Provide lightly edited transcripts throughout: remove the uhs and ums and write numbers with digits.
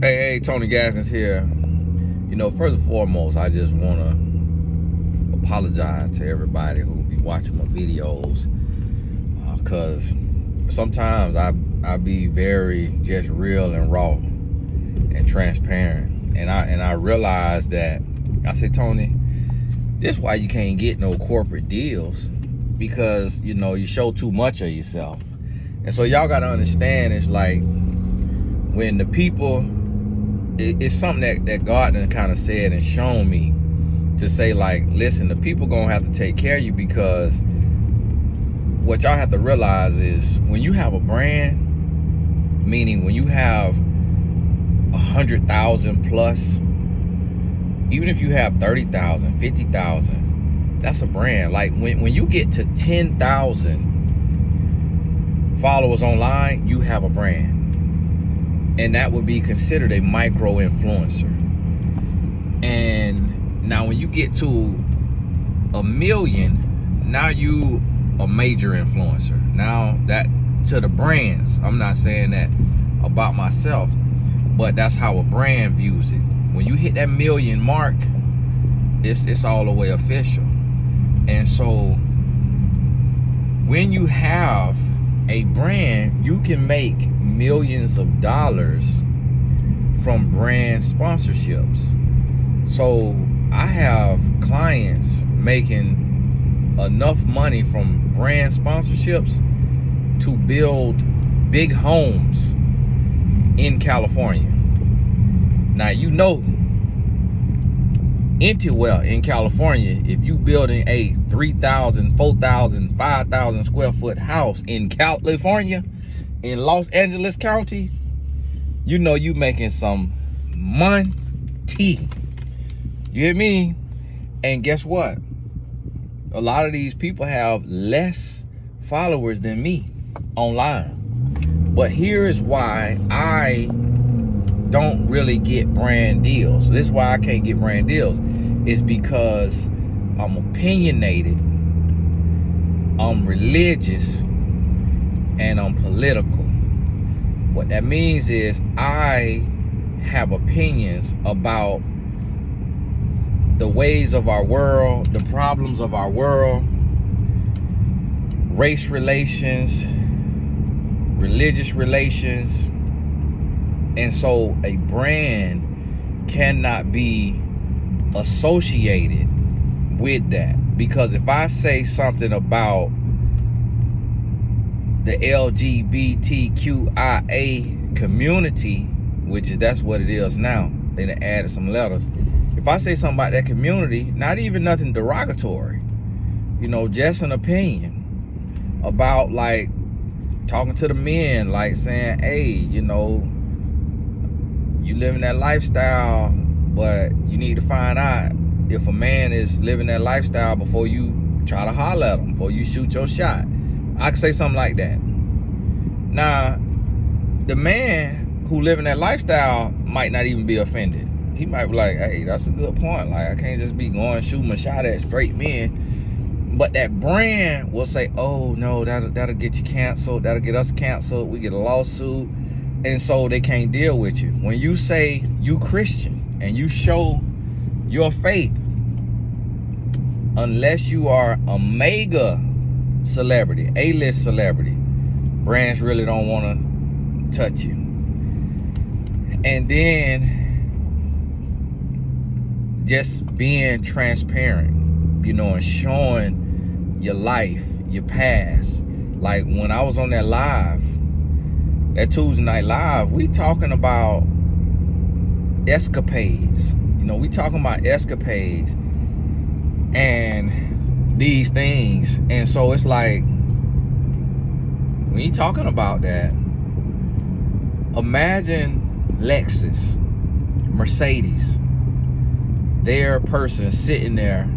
Hey, Tony Gaskins here. First and foremost, I just want to apologize to everybody who be watching my videos, because sometimes I be very just real and raw and transparent, and I realize that I say, Tony, this is why you can't get no corporate deals, because you show too much of yourself. And so y'all gotta understand, it's like when the people, it's something that God done kind of said and shown me to say, like, listen, the people gonna have to take care of you, because what y'all have to realize is when you have a brand, meaning when you have 100,000 plus, even if you have 30,000, 50,000, that's a brand. Like when you get to 10,000 followers online, you have a brand. And that would be considered a micro influencer. And now when you get to 1 million, now you a major influencer. Now that to the brands, I'm not saying that about myself, but that's how a brand views it. When you hit that 1 million mark, it's all the way official. And so when you have a brand, you can make millions of dollars from brand sponsorships. So I have clients making enough money from brand sponsorships to build big homes in California. Now, anywhere in California, if you building a 3,000, 4,000, 5,000 square foot house in California, in Los Angeles County, you making some money. You hear me? And guess what? A lot of these people have less followers than me online. But here is why I don't really get brand deals. This is why I can't get brand deals. It's because I'm opinionated, I'm religious, and I'm political. What that means is I have opinions about the ways of our world, the problems of our world, race relations, religious relations. And so a brand cannot be associated with that, because if I say something about the LGBTQIA community, that's what it is now, they done added some letters. If I say something about that community, not even nothing derogatory, just an opinion about, like, talking to the men, like saying, hey, you living that lifestyle, but you need to find out if a man is living that lifestyle before you try to holler at him, before you shoot your shot. I could say something like that. Now, the man who living that lifestyle might not even be offended. He might be like, hey, that's a good point. Like, I can't just be going shooting my shot at straight men. But that brand will say, oh no, that'll get you canceled, that'll get us canceled, we get a lawsuit. And so they can't deal with you. When you say you Christian and you show your faith, unless you are a mega celebrity, A-list celebrity, brands really don't want to touch you. And then just being transparent, and showing your life, your past. Like when I was on that live, that Tuesday night live, we talking about escapades. We talking about escapades and these things. And so it's like, when you talking about that, imagine Lexus, Mercedes, their person sitting there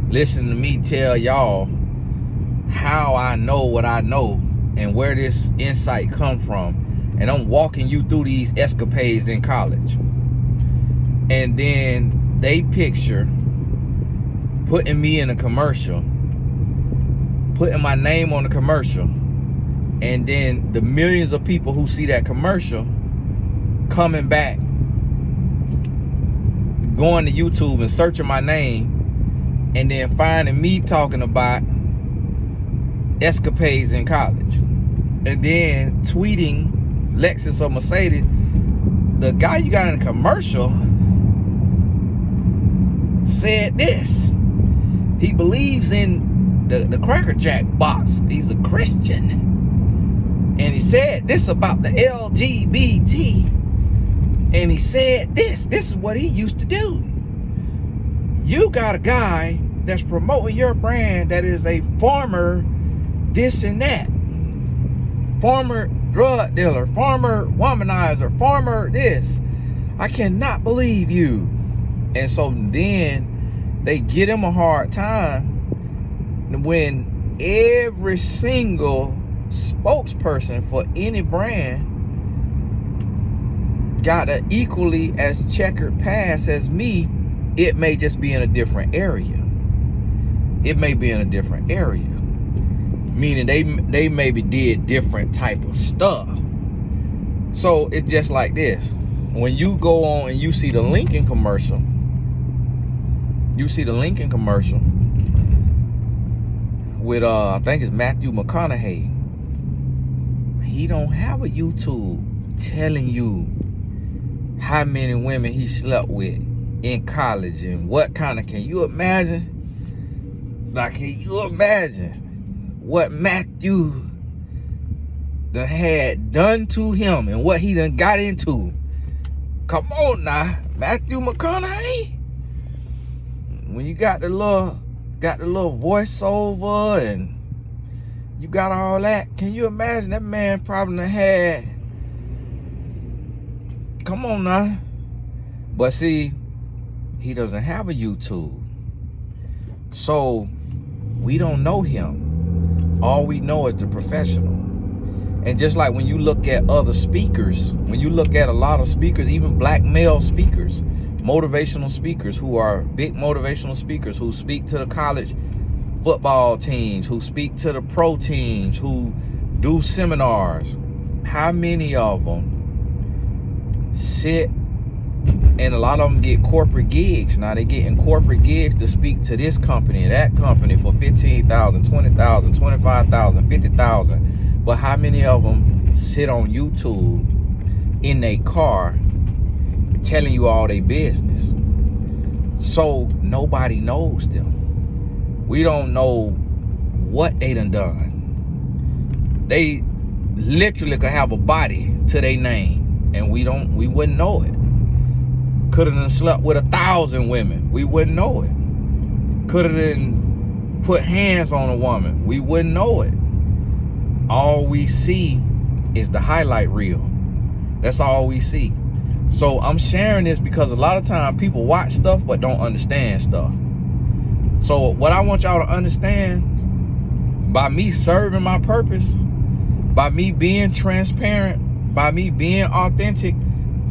listening to me tell y'all how I know what I know and where this insight come from. And I'm walking you through these escapades in college. And then they picture putting me in a commercial, putting my name on the commercial, and then the millions of people who see that commercial coming back going to YouTube and searching my name and then finding me talking about escapades in college, and then tweeting Lexus or Mercedes. The guy you got in the commercial said this. He believes in the Cracker Jack box. He's a Christian. And he said this about the LGBT. And he said this. This is what he used to do. You got a guy that's promoting your brand that is a former this and that. Former drug dealer, former womanizer, former this. I cannot believe you. And so then they get him a hard time when every single spokesperson for any brand got an equally as checkered past as me. It may just be in a different area. It may be in a different area. Meaning they maybe did different type of stuff. So it's just like this. When you go on and you see the Lincoln commercial, with I think it's Matthew McConaughey. He don't have a YouTube telling you how many women he slept with in college and what kind of, can you imagine? Like, can you imagine what Matthew done had done to him and what he done got into? Come on now, Matthew McConaughey. When you got the little voiceover and you got all that, can you imagine that man probably done had, come on now. But see, he doesn't have a YouTube. So we don't know him. All we know is the professional. And just like when you look at other speakers, when you look at a lot of speakers, even black male speakers, motivational speakers who are big motivational speakers who speak to the college football teams, who speak to the pro teams, who do seminars, how many of them sit, and a lot of them get corporate gigs. Now they getting corporate gigs to speak to this company, that company for $15,000, $20,000, $25,000, $50,000. But how many of them sit on YouTube in their car telling you all their business? So nobody knows them. We don't know what they done. They literally could have a body to their name and we wouldn't know it. Could have done slept with 1,000 women. We wouldn't know it. Could have done put hands on a woman. We wouldn't know it. All we see is the highlight reel. That's all we see. So I'm sharing this because a lot of times people watch stuff but don't understand stuff. So what I want y'all to understand, by me serving my purpose, by me being transparent, by me being authentic,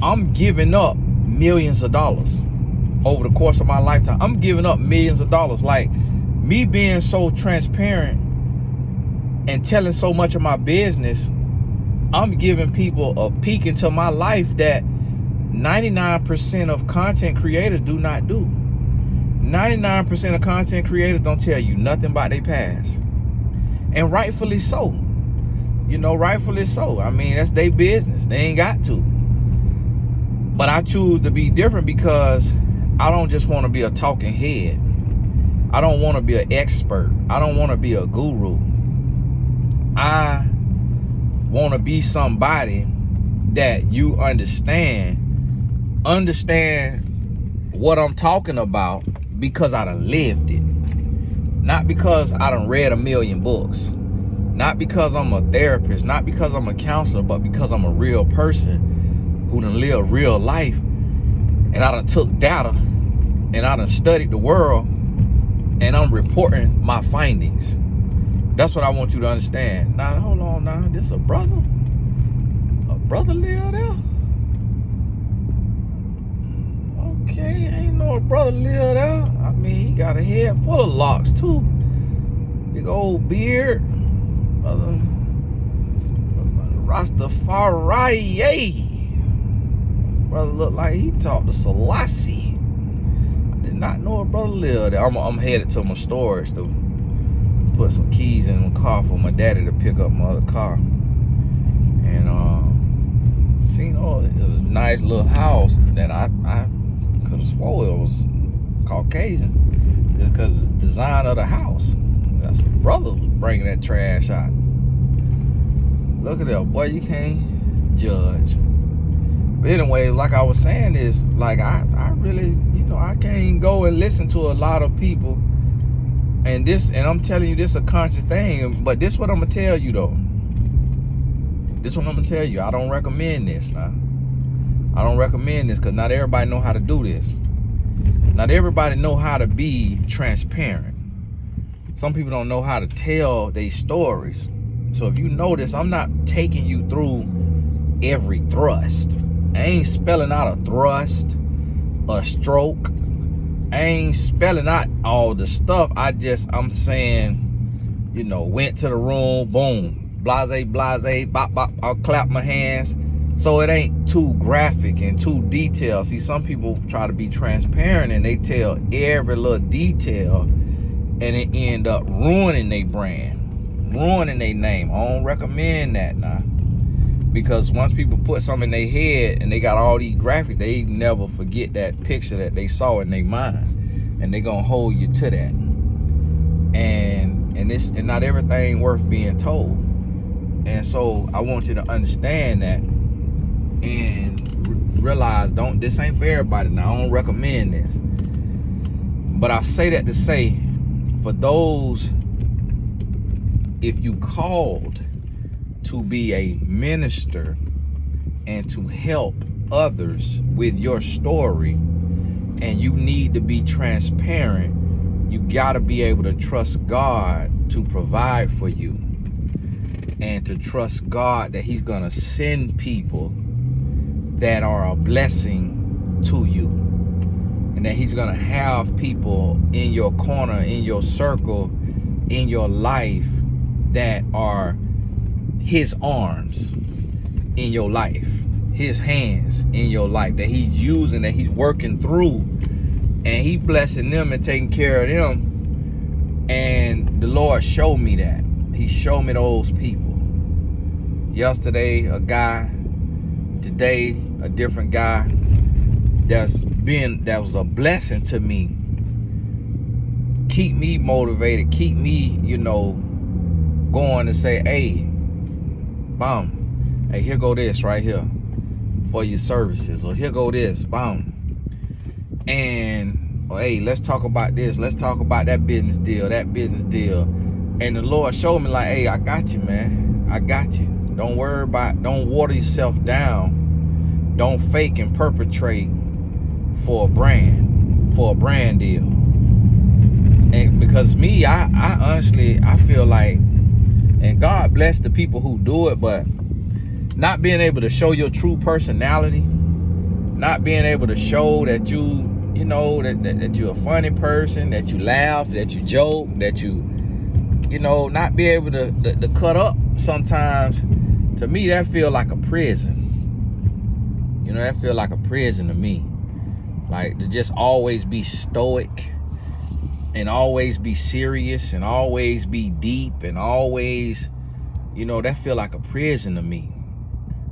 I'm giving up millions of dollars over the course of my lifetime. I'm giving up millions of dollars. Like, me being so transparent and telling so much of my business, I'm giving people a peek into my life that 99% of content creators do not do. 99% of content creators don't tell you nothing about their past. And rightfully so. You know, rightfully so. I mean, that's their business. They ain't got to. But I choose to be different because I don't just want to be a talking head. I don't want to be an expert. I don't want to be a guru. I want to be somebody that you understand what I'm talking about because I done lived it. Not because I done read 1,000,000 books. Not because I'm a therapist. Not because I'm a counselor, but because I'm a real person who done lived real life. And I done took data and I done studied the world and I'm reporting my findings. That's what I want you to understand. Now, hold on now. This a brother? A brother live there? Okay, ain't no brother live there. I mean, he got a head full of locks too. Big old beard. Brother Rastafari. Brother look like he talked to Selassie. Did not know a brother lived there. I'm headed to my storage to put some keys in my car for my daddy to pick up my other car. And seen it was a nice little house that I could have swore it was Caucasian just because of the design of the house. That's a brother was bringing that trash out. Look at that, boy, you can't judge. But anyway, like I was saying, is like I really, I can't go and listen to a lot of people, and I'm telling you, this is a conscious thing. But this what I'm gonna tell you though. This what I'm gonna tell you. I don't recommend this now. I don't recommend this because not everybody know how to do this. Not everybody know how to be transparent. Some people don't know how to tell their stories. So if you notice, I'm not taking you through every thrust. I ain't spelling out a thrust, a stroke. I ain't spelling out all the stuff. I'm saying, went to the room, boom, blase, bop, bop, I'll clap my hands. So it ain't too graphic and too detailed. See, some people try to be transparent and they tell every little detail, and it end up ruining their brand, ruining their name. I don't recommend that now. Because once people put something in their head and they got all these graphics, they never forget that picture that they saw in their mind, and they gonna hold you to that. And not everything worth being told. And so I want you to understand that and realize this ain't for everybody. Now I don't recommend this, but I say that to say, for those, if you called to be a minister and to help others with your story, and you need to be transparent, you got to be able to trust God to provide for you, and to trust God that he's going to send people that are a blessing to you, and that he's going to have people in your corner, in your circle, in your life that are his arms in your life, his hands in your life, that he's using, that he's working through, and he blessing them and taking care of them. And the Lord showed me that. He showed me those people. Yesterday a guy, today a different guy that was a blessing to me. Keep me motivated, keep me, going to say, hey, hey, here go this right here for your services, or here go this, and hey, let's talk about this, let's talk about that business deal. And the Lord showed me, like, hey, I got you, man, I got you. Don't water yourself down, don't fake and perpetrate for a brand deal. And because me, I honestly, I feel like, and God bless the people who do it, but not being able to show your true personality, not being able to show that that you're a funny person, that you laugh, that you joke, that not be able to cut up sometimes, to me, that feel like a prison. That feel like a prison to me. Like, to just always be stoic, and always be serious, and always be deep, and always, that feel like a prison to me.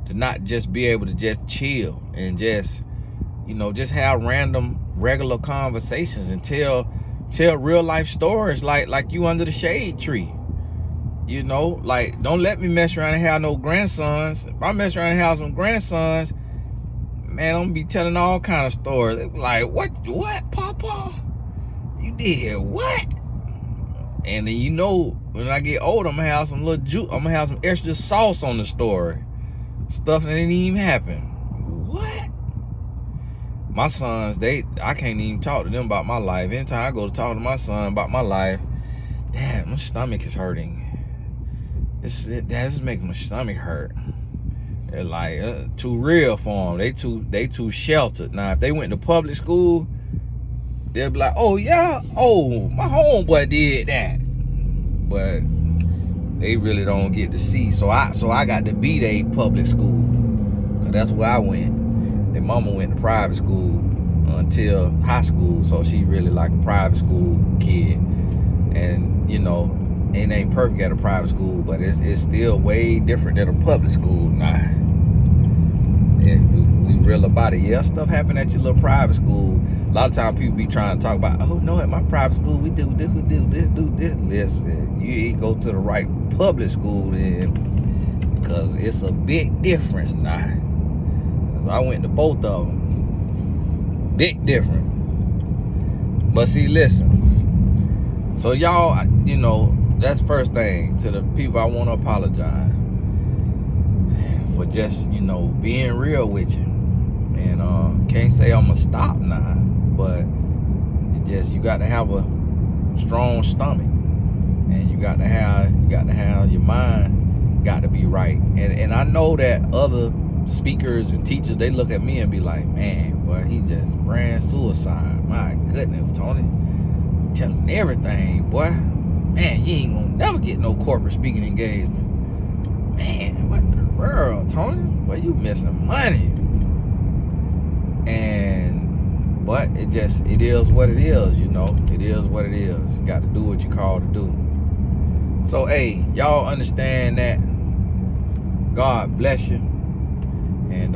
To not just be able to just chill and just have random, regular conversations, and tell real life stories like you under the shade tree. Like, don't let me mess around and have no grandsons. If I mess around and have some grandsons, man, I'm gonna be telling all kind of stories. They be like, what, Papa? You did what? And then when I get older, I'm gonna have some little juice. I'm gonna have some extra sauce on the story. Stuff that didn't even happen. What? My sons, I can't even talk to them about my life. Anytime I go to talk to my son about my life, damn, my stomach is hurting. This is making my stomach hurt. They're like too real for them. They too sheltered. Now, if they went to public school, they'll be like, oh yeah, oh, my homeboy did that. But they really don't get to see. So I got to be their public school, cause that's where I went. Their mama went to private school. until high school. So she really like a private school kid. And you know, it ain't perfect at a private school, but it's still way different than a public school. Nah, and we real about it. Yeah, stuff happen at your little private school. A lot of times people be trying to talk about, oh no, at my private school we do this, we do this, do this. Listen, you go to the right public school then, because it's a big difference now. I went to both of them. Big difference. But see, listen. So y'all, you know, that's first thing. To the people, I want to apologize for just, you know, being real with you. And can't say I'm gonna stop now, but it just, you got to have a strong stomach, and you got to have your mind got to be right. And I know that other speakers and teachers, they look at me and be like, man, boy, he just ran suicide. My goodness, Tony, telling everything, boy. Man, you ain't gonna never get no corporate speaking engagement. Man, what the world, Tony? Well, you missing money. But it is what it is, you know. It is what it is. You got to do what you called to do. So, hey, y'all understand that. God bless you. And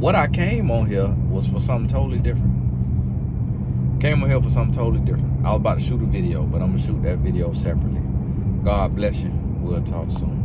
what I came on here was for something totally different. I was about to shoot a video, but I'm gonna shoot that video separately. God bless you. We'll talk soon.